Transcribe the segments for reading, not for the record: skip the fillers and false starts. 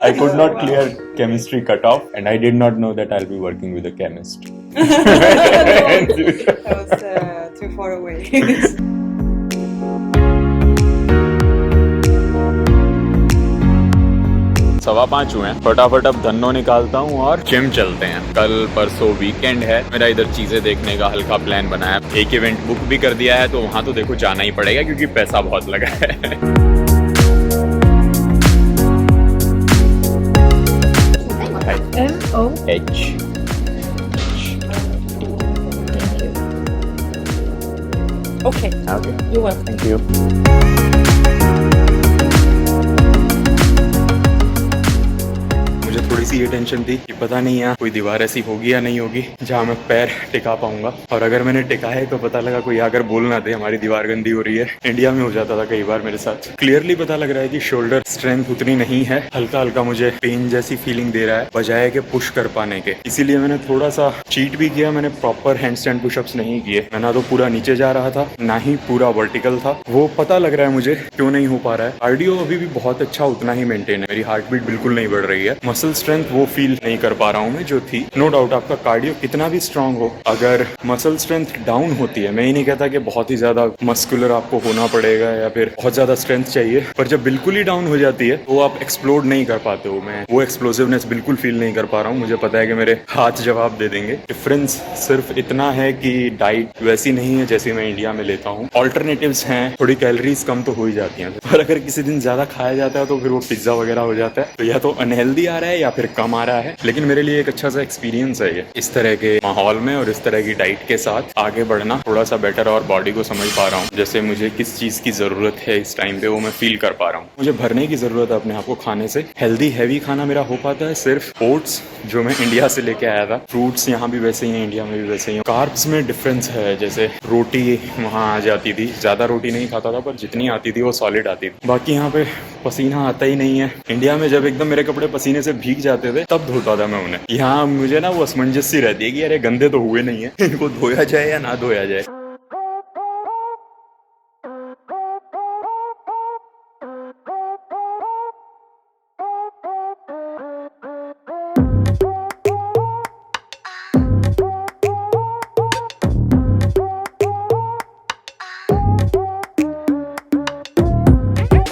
I could not clear chemistry cutoff, and I did not know that I'll be working with a chemist. That was too far away. 5:15 हुए हैं। फटाफट अब धन्नो निकालता हूँ और gym चलते हैं। कल परसों वीकेंड है, मेरा इधर चीजें देखने का हल्का प्लान बना है। एक इवेंट बुक भी कर दिया है, तो वहाँ तो देखो जाना ही पड़ेगा क्योंकि पैसा बहुत लगा है। MOH. Okay. Okay. You're welcome. Thank you. मुझे थोड़ी सी ये टेंशन थी कि पता नहीं यार कोई दीवार ऐसी होगी या नहीं होगी जहाँ मैं पैर टिका पाऊंगा, और अगर मैंने टिका है तो पता लगा कोई आकर बोल ना दे हमारी दीवार गंदी हो रही है। इंडिया में हो जाता था कई बार मेरे साथ। क्लियरली पता लग रहा है कि शोल्डर स्ट्रेंथ उतनी नहीं है, हल्का हल्का मुझे पेन जैसी फीलिंग दे रहा है बजाय के पुश कर पाने के। इसीलिए मैंने थोड़ा सा चीट भी किया। मैंने प्रॉपर हैंडस्टैंड पुशअप्स नहीं किए। मैं ना तो पूरा नीचे जा रहा था, ना ही पूरा वर्टिकल था। वो पता लग रहा है मुझे क्यों नहीं हो पा रहा है। कार्डियो अभी भी बहुत अच्छा उतना ही मेंटेन है। मेरी हार्ट बीट बिल्कुल नहीं बढ़ रही है। मसल स्ट्रेंथ वो फील नहीं कर पा रहा हूँ मैं जो थी। नो डाउट आपका कार्डियो कितना भी स्ट्रांग हो, अगर मसल स्ट्रेंथ डाउन होती है, मैं ही नहीं कहता कि बहुत ही ज्यादा मस्कुलर आपको होना पड़ेगा या फिर बहुत ज्यादा स्ट्रेंथ चाहिए, पर जब बिल्कुल ही डाउन हो जाती है तो आप एक्सप्लोड नहीं कर पाते हो। मैं वो एक्सप्लोसिवनेस बिल्कुल फील नहीं कर पा रहा हूँ। मुझे पता है कि मेरे हाथ जवाब दे देंगे। डिफरेंस सिर्फ इतना है कि डाइट वैसी नहीं है जैसी मैं इंडिया में लेता हूँ। ऑल्टरनेटिव्स हैं, थोड़ी कैलोरीज कम तो हो ही जाती हैं, पर अगर किसी दिन ज्यादा खाया जाता है तो फिर वो पिज्जा वगैरह हो जाता है। तो या तो अनहेल्दी आ रहा है या फिर कम आ रहा है। लेकिन मेरे लिए एक अच्छा सा एक्सपीरियंस है ये, इस तरह के माहौल में और इस तरह की डाइट के साथ आगे बढ़ना थोड़ा सा बेटर, और बॉडी को समझ पा रहा हूँ जैसे मुझे किस चीज की जरूरत है इस टाइम पे, वो मैं फील कर पा रहा हूँ। मुझे भरने की जरूरत है अपने आप को खाने से। हेल्दी हैवी खाना मेरा हो पाता है सिर्फ ओट्स जो मैं इंडिया से लेके आया था। फ्रूट्स यहाँ भी वैसे ही हैं, इंडिया में भी वैसे ही हैं। कार्ब्स में डिफरेंस है, जैसे रोटी वहाँ आ जाती थी, ज्यादा रोटी नहीं खाता था पर जितनी आती थी वो सॉलिड आती थी। बाकी यहाँ पे पसीना आता ही नहीं है। इंडिया में जब एकदम मेरे कपड़े पसीने से भीग जाते थे तब धोता था मैं उन्हें। यहाँ मुझे ना वो असमंजस सी रहती है कि अरे गंदे तो हुए नहीं है, इनको धोया जाए या ना धोया जाए।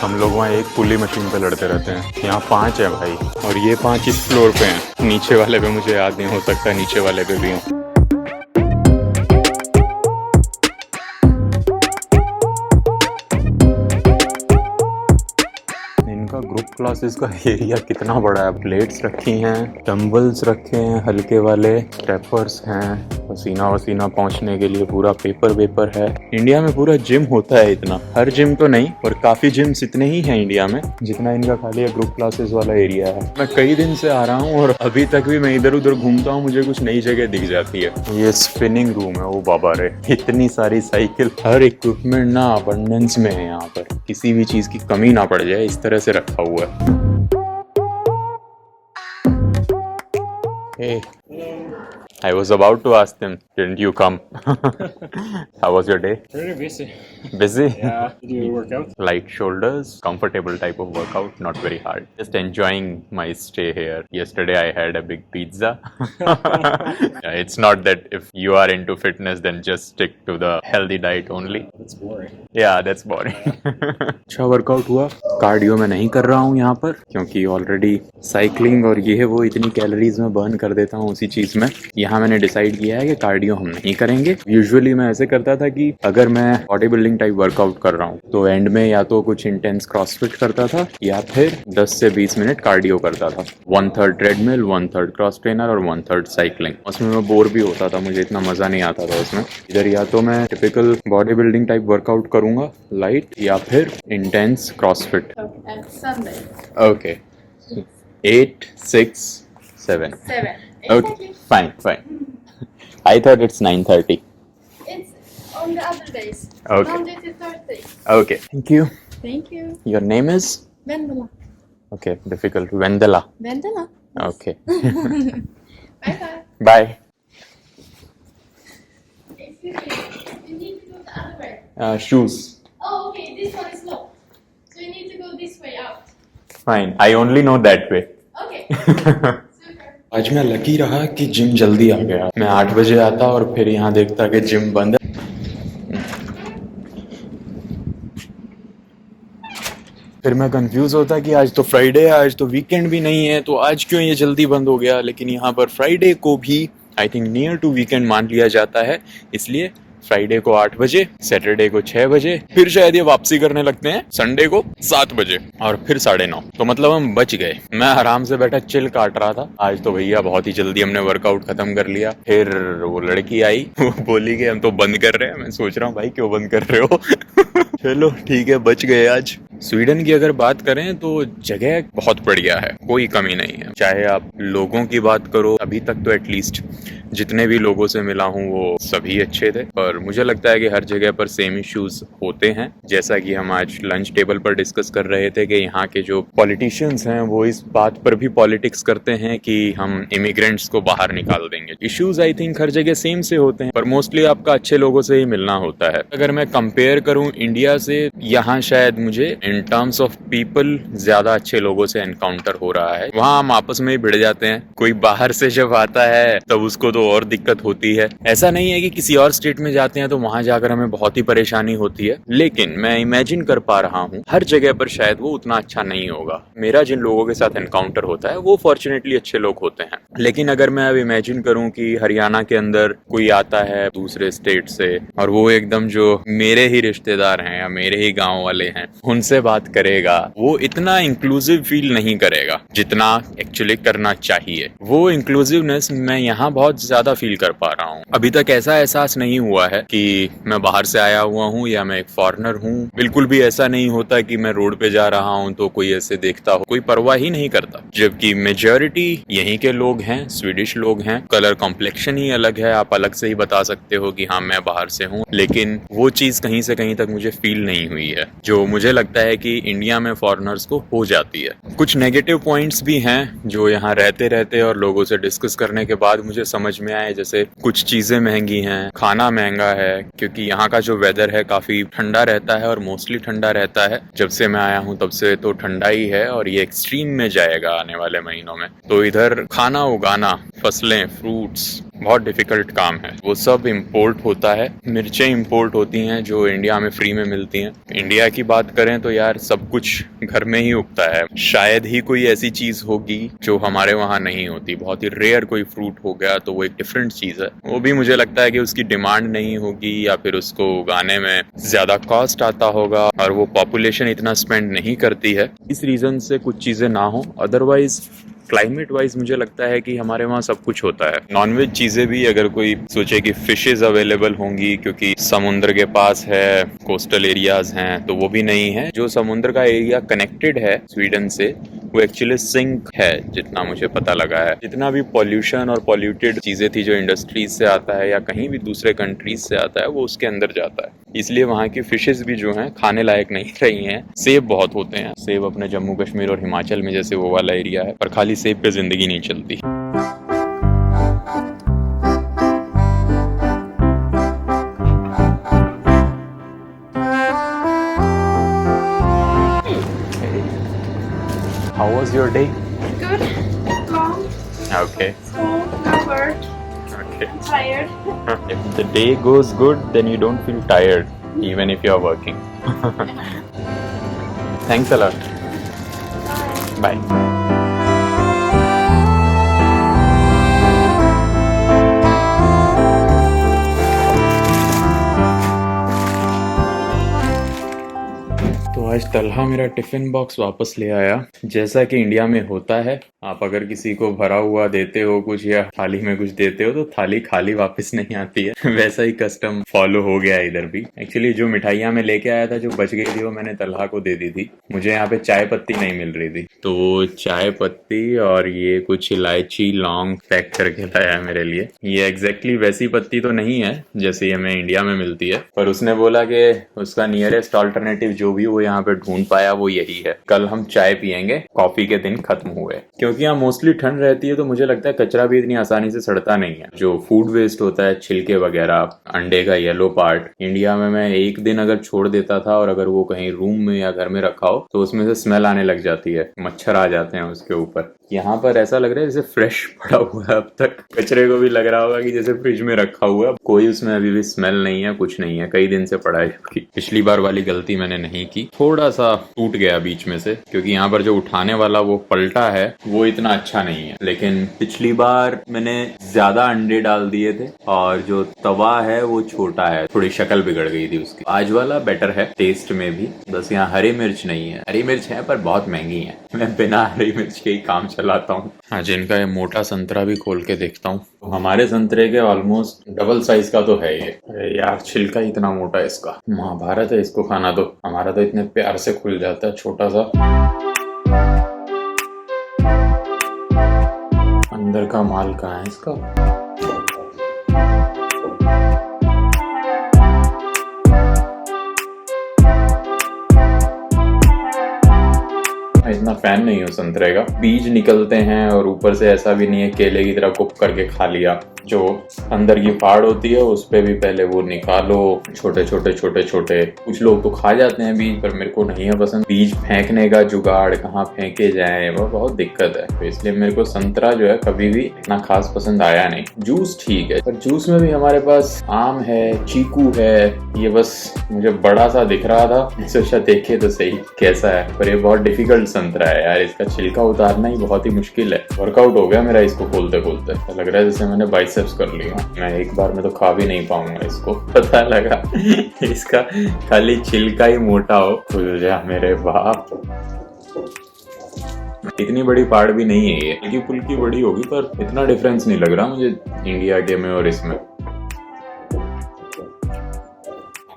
हम लोग वहाँ एक पुली मशीन पे लड़ते रहते हैं। यहाँ 5 है भाई, और ये 5 इस फ्लोर पे हैं। नीचे वाले पे मुझे याद नहीं, हो सकता नीचे वाले पे भी हो। इनका ग्रुप क्लासेस का एरिया कितना बड़ा है। प्लेट्स रखी हैं, डंबल्स रखे हैं हल्के वाले, स्टेपर्स हैं, पसीना वसीना पहुंचने के लिए पूरा पेपर वेपर है। इंडिया में पूरा जिम होता है इतना, हर जिम तो नहीं पर काफी जिम्स इतने ही हैं इंडिया में जितना इनका खाली ग्रुप क्लासेस वाला एरिया है। मैं कई दिन से आ रहा हूँ और अभी तक भी मैं इधर उधर घूमता हूँ, मुझे कुछ नई जगह दिख जाती है। ये स्पिनिंग रूम है, वो बाबा रे, इतनी सारी साइकिल, हर इक्विपमेंट ना अबंडेंस में है यहाँ पर, किसी भी चीज की कमी ना पड़ जाए इस तरह से रखा हुआ है। Hey. I was about to ask them, didn't you come? How was your day? Very busy. Busy? Yeah. Did you work out? Light shoulders, comfortable type of workout, not very hard. Just enjoying my stay here. Yesterday I had a big pizza. Yeah, it's not that if you are into fitness then just stick to the healthy diet only. That's boring. Yeah, that's boring. अच्छा workout हुआ। Cardio में नहीं कर रहा हूँ यहाँ पर क्योंकि ऑलरेडी साइकिलिंग और ये है वो इतनी कैलोरीज में बर्न कर देता हूँ उसी चीज में। यहाँ मैंने डिसाइड किया है कि कार्डियो हम नहीं करेंगे। यूजुअली मैं ऐसे करता था कि अगर मैं बॉडी बिल्डिंग टाइप वर्कआउट कर रहा हूँ तो एंड में या तो कुछ इंटेंस क्रॉसफिट करता था या फिर 10 से 20 मिनट कार्डियो करता था। 1/3 ट्रेडमिल, 1/3 क्रॉस ट्रेनर और 1/3 साइकिलिंग। उसमें मैं बोर भी होता था, मुझे इतना मजा नहीं आता था उसमें। इधर या तो मैं typical body building type workout करूंगा लाइट, या फिर intense CrossFit. And Sunday. Okay. 8, 6, 7. 7. Okay, Exactly. fine. I thought it's 9:30. It's on the other days. Okay. Monday to Thursday. Okay. Thank you. Thank you. Your name is? Vendela. Okay, difficult. Vendela. Vendela. Okay. Bye bye. Bye. Excuse me. You need to go the other way. Shoes. Oh, okay. This one is locked. So you need to go this way out. Fine. I only know that way. आज मैं lucky रहा कि gym जल्दी आ गया। मैं 8 बजे आता और फिर यहाँ देखता कि जिम बंद है। फिर मैं कंफ्यूज होता कि आज तो फ्राइडे है, आज तो वीकेंड भी नहीं है, तो आज क्यों ये जल्दी बंद हो गया। लेकिन यहाँ पर फ्राइडे को भी I think near to weekend मान लिया जाता है, इसलिए फ्राइडे को 8 बजे, सैटरडे को 6 बजे, फिर शायद ये वापसी करने लगते हैं संडे को 7 बजे और फिर 9:30। तो मतलब हम बच गए। मैं आराम से बैठा चिल काट रहा था। आज तो भैया बहुत ही जल्दी हमने वर्कआउट खत्म कर लिया। फिर वो लड़की आई, वो बोली कि हम तो बंद कर रहे हैं। मैं सोच रहा हूँ भाई क्यों बंद कर रहे हो। चलो ठीक है, बच गए आज। स्वीडन की अगर बात करें तो जगह बहुत बढ़िया है, कोई कमी नहीं है। चाहे आप लोगों की बात करो, अभी तक तो एटलीस्ट जितने भी लोगों से मिला हूँ वो सभी अच्छे थे। पर मुझे लगता है कि हर जगह पर सेम इश्यूज होते हैं। जैसा कि हम आज लंच टेबल पर डिस्कस कर रहे थे कि यहाँ के जो पॉलिटिशियंस हैं वो इस बात पर भी पॉलिटिक्स करते हैं कि हम इमिग्रेंट्स को बाहर निकाल देंगे। इश्यूज आई थिंक हर जगह सेम से होते हैं, पर मोस्टली आपका अच्छे लोगों से ही मिलना होता है। अगर मैं कंपेयर करूँ इंडिया से, यहाँ शायद मुझे इन टर्म्स ऑफ पीपल ज्यादा अच्छे लोगों से एनकाउंटर हो रहा है। वहाँ हम आपस में ही भिड़ जाते हैं। कोई बाहर से जब आता है तब उसको तो और दिक्कत होती है। ऐसा नहीं है कि किसी और स्टेट में जाते हैं तो वहां जाकर हमें बहुत ही परेशानी होती है, लेकिन मैं इमेजिन कर पा रहा हूँ हर जगह पर शायद वो उतना अच्छा नहीं होगा। मेरा जिन लोगों के साथ एनकाउंटर होता है वो फॉर्चुनेटली अच्छे लोग होते हैं। लेकिन अगर मैं अब इमेजिन करूँ कि हरियाणा के अंदर कोई आता है दूसरे स्टेट से और वो एकदम जो मेरे ही रिश्तेदार हैं या मेरे ही गाँव वाले हैं उनसे बात करेगा, वो इतना इंक्लूसिव फील नहीं करेगा जितना एक्चुअली करना चाहिए। वो इंक्लूसिवनेस मैं यहाँ बहुत ज्यादा फील कर पा रहा हूँ। अभी तक ऐसा एहसास नहीं हुआ है कि मैं बाहर से आया हुआ हूँ या मैं एक फॉरेनर हूँ। बिल्कुल भी ऐसा नहीं होता कि मैं रोड पे जा रहा हूँ तो कोई ऐसे देखता हो, कोई परवाह ही नहीं करता। जबकि मेजॉरिटी यहीं के लोग हैं, स्वीडिश लोग हैं। कलर कॉम्प्लेक्शन ही अलग है, आप अलग से ही बता सकते हो कि हाँ मैं बाहर से हूँ, लेकिन वो चीज कहीं से कहीं तक मुझे फील नहीं हुई है जो मुझे लगता है कि इंडिया में फॉरेनर्स को हो जाती है। कुछ नेगेटिव पॉइंट्स भी हैं जो यहाँ रहते रहते और लोगों से डिस्कस करने के बाद मुझे समझ में आए। जैसे कुछ चीजें महंगी हैं, खाना महंगा है, क्योंकि यहाँ का जो वेदर है काफी ठंडा रहता है और मोस्टली ठंडा रहता है। जब से मैं आया हूँ तब से तो ठंडा ही है और ये एक्सट्रीम में जाएगा आने वाले महीनों में। तो इधर खाना उगाना, फसलें, फ्रूट्स बहुत डिफिकल्ट काम है। वो सब इंपोर्ट होता है। मिर्चें इंपोर्ट होती हैं जो इंडिया में फ्री में मिलती हैं। इंडिया की बात करें तो यार सब कुछ घर में ही उगता है। शायद ही कोई ऐसी चीज होगी जो हमारे वहाँ नहीं होती। बहुत ही रेयर कोई फ्रूट हो गया तो वो एक डिफरेंट चीज है। वो भी मुझे लगता है कि उसकी डिमांड नहीं होगी या फिर उसको उगाने में ज्यादा कॉस्ट आता होगा और वो पॉपुलेशन इतना स्पेंड नहीं करती है, इस रीजन से कुछ चीजें ना हो। अदरवाइज क्लाइमेट वाइज मुझे लगता है कि हमारे वहाँ सब कुछ होता है। नॉनवेज चीजें भी अगर कोई सोचे कि फिशेज अवेलेबल होंगी क्योंकि समुद्र के पास है, कोस्टल एरियाज हैं, तो वो भी नहीं है। जो समुद्र का एरिया कनेक्टेड है स्वीडन से वो एक्चुअली सिंक है जितना मुझे पता लगा है। जितना भी पॉल्यूशन और पॉल्यूटेड चीजें थी जो इंडस्ट्रीज से आता है या कहीं भी दूसरे कंट्रीज से आता है वो उसके अंदर जाता है। इसलिए वहाँ की फिशेज भी जो हैं खाने लायक नहीं रही हैं। सेब बहुत होते हैं। सेब अपने जम्मू कश्मीर और हिमाचल में जैसे वो वाला एरिया है, पर खाली सेब पे जिंदगी नहीं चलती। How was your day? Good. Long. Okay. School. No work. Okay. I'm tired. If the day goes good, then you don't feel tired, even if you're working. Thanks a lot. Bye. Bye. तो आज तलहा मेरा tiffin box वापस ले आया। जैसा कि India में होता है, आप अगर किसी को भरा हुआ देते हो कुछ या थाली में कुछ देते हो तो थाली खाली वापस नहीं आती है। वैसा ही कस्टम फॉलो हो गया इधर भी। एक्चुअली जो मिठाइयाँ मैं लेके आया था जो बच गई थी वो मैंने तलहा को दे दी थी। मुझे यहाँ पे चाय पत्ती नहीं मिल रही थी, तो चाय पत्ती और ये कुछ इलायची लौंग पैक करके लाया मेरे लिए। ये एग्जैक्टली वैसी पत्ती तो नहीं है जैसे हमें इंडिया में मिलती है, पर उसने बोला कि उसका नियरेस्ट ऑल्टरनेटिव जो भी वो यहाँ पे ढूंढ पाया वो यही है। कल हम चाय पियेंगे, कॉफी के दिन खत्म हुए। क्योंकि यहाँ मोस्टली ठंड रहती है तो मुझे लगता है कचरा भी इतनी आसानी से सड़ता नहीं है। जो फूड वेस्ट होता है, छिलके वगैरह, अंडे का येलो पार्ट, इंडिया में मैं एक दिन अगर छोड़ देता था और अगर वो कहीं रूम में या घर में रखा हो तो उसमें से स्मेल आने लग जाती है, मच्छर आ जाते हैं उसके ऊपर। यहाँ पर ऐसा लग रहा है जैसे फ्रेश पड़ा हुआ है अब तक। कचरे को भी लग रहा होगा कि जैसे फ्रिज में रखा हुआ है, कोई उसमें अभी भी स्मेल नहीं है, कुछ नहीं है, कई दिन से पड़ा है। जबकि पिछली बार वाली गलती मैंने नहीं की, थोड़ा सा टूट गया बीच में से, क्योंकि यहाँ पर जो उठाने वाला वो पलटा है वो इतना अच्छा नहीं है। लेकिन पिछली बार मैंने ज्यादा अंडे डाल दिए थे और जो तवा है वो छोटा है, थोड़ी शक्ल बिगड़ गई थी उसकी। आज वाला बेटर है टेस्ट में भी, बस यहाँ हरी मिर्च नहीं है। हरी मिर्च है पर बहुत महंगी है, मैं बिना हरी मिर्च के ही काम चलाता हूँ। हाँ, जिनका ये मोटा संतरा भी खोल के देखता हूँ। तो हमारे संतरे के ऑलमोस्ट डबल साइज का तो है ये। अरे यार, छिलका इतना मोटा है इसका, महाभारत है इसको खाना। तो हमारा तो इतने प्यार से खुल जाता है छोटा सा। अंदर का माल कहाँ है इसका? इतना फैन नहीं हो संतरे का, बीज निकलते हैं और ऊपर से ऐसा भी नहीं है केले की तरह कुप करके खा लिया। जो अंदर की फाड़ होती है उस पे भी पहले वो निकालो, छोटे छोटे छोटे छोटे। कुछ लोग तो खा जाते हैं बीज, पर मेरे को नहीं है पसंद। बीज फेंकने का जुगाड़, कहाँ फेंके जाए, वो बहुत दिक्कत है। तो इसलिए मेरे को संतरा जो है कभी भी इतना खास पसंद आया नहीं। जूस ठीक है, पर जूस में भी हमारे पास आम है, चीकू है। ये बस मुझे बड़ा सा दिख रहा था, सोचा देखे तो सही कैसा है। पर ये बहुत डिफिकल्ट संतरा है यार, इसका छिलका उतारना ही बहुत ही मुश्किल है। वर्कआउट हो गया मेरा इसको खोलते खोलते, लग रहा है जैसे मैंने बाइसेप्स कर लिया। मैं एक बार में तो खा भी नहीं पाऊंगा इसको, पता लगा इसका खाली छिलका ही मोटा हो। खुल जा मेरे बाप। इतनी बड़ी पार्ट भी नहीं है ये, हल्की फुल्की बड़ी होगी, पर इतना डिफरेंस नहीं लग रहा मुझे इंडिया के में और इसमें।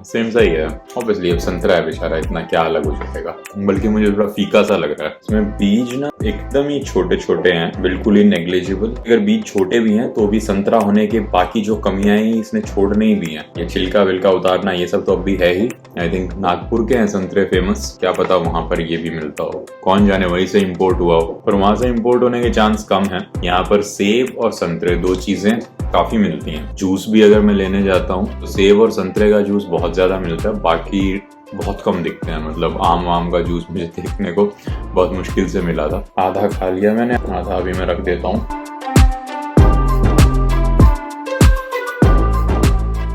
सेम सा ही है ऑब्वियसली। अब संतरा है बेचारा, इतना क्या अलग हो जाएगा। बल्कि मुझे थोड़ा फीका सा लग रहा है। इसमें बीज ना एकदम ही छोटे छोटे हैं, बिल्कुल ही नेग्लिजिबल। अगर बीज छोटे भी हैं तो भी संतरा होने के बाकी जो कमियां हैं इसने छोड़ने ही भी हैं। ये छिलका विलका उतारना ये सब तो अब भी है ही। आई थिंक नागपुर के हैं संतरे फेमस, क्या पता वहां पर ये भी मिलता हो, कौन जाने वहीं से इम्पोर्ट हुआ हो। पर वहां से इम्पोर्ट होने के चांस कम है। यहाँ पर सेब और संतरे दो चीजें काफी मिलती हैं। जूस भी अगर मैं लेने जाता हूँ तो सेब और संतरे का जूस बहुत ज्यादा मिलता है, बाकी बहुत कम दिखते हैं। मतलब आम का जूस मुझे देखने को बहुत मुश्किल से मिला था। आधा खा लिया मैंने, आधा अभी मैं रख देता हूँ।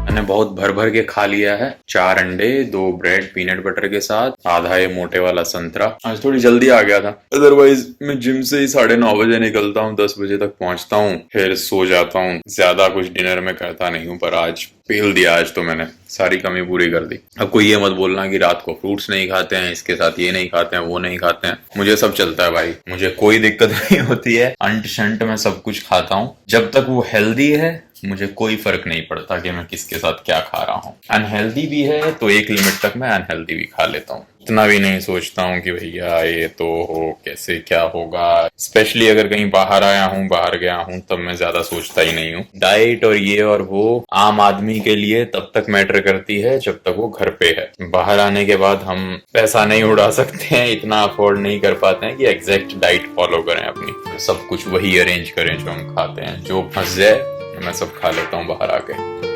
मैंने बहुत भर भर के खा लिया है। 4 अंडे, 2 ब्रेड पीनट बटर के साथ, आधा ये मोटे वाला संतरा। आज थोड़ी जल्दी आ गया था, अदरवाइज मैं जिम से ही 9:30 बजे निकलता हूँ, 10 बजे तक पहुंचता हूँ, फिर सो जाता हूँ। ज्यादा कुछ डिनर में करता नहीं हूँ, पर आज पेल दिया। आज तो मैंने सारी कमी पूरी कर दी। अब कोई ये मत बोलना कि रात को फ्रूट्स नहीं खाते हैं, इसके साथ ये नहीं खाते हैं, वो नहीं खाते हैं। मुझे सब चलता है भाई, मुझे कोई दिक्कत नहीं होती है। अंट शंट मैं सब कुछ खाता हूँ, जब तक वो हेल्दी है मुझे कोई फर्क नहीं पड़ता कि मैं किसके साथ क्या खा रहा हूँ। अनहेल्दी भी है तो एक लिमिट तक मैं अनहेल्दी भी खा लेता हूँ। इतना भी नहीं सोचता हूँ कि भैया ये तो हो कैसे क्या होगा। स्पेशली अगर कहीं बाहर आया हूँ, बाहर गया हूँ, तब मैं ज्यादा सोचता ही नहीं हूँ। डाइट और ये और वो आम आदमी के लिए तब तक मैटर करती है जब तक वो घर पे है। बाहर आने के बाद हम पैसा नहीं उड़ा सकते हैं, इतना अफोर्ड नहीं कर पाते हैं कि एग्जैक्ट डाइट फॉलो करें अपनी। सब कुछ वही अरेंज करें जो हम खाते हैं। जो फंस जाए मैं सब खा लेता हूँ बाहर आके।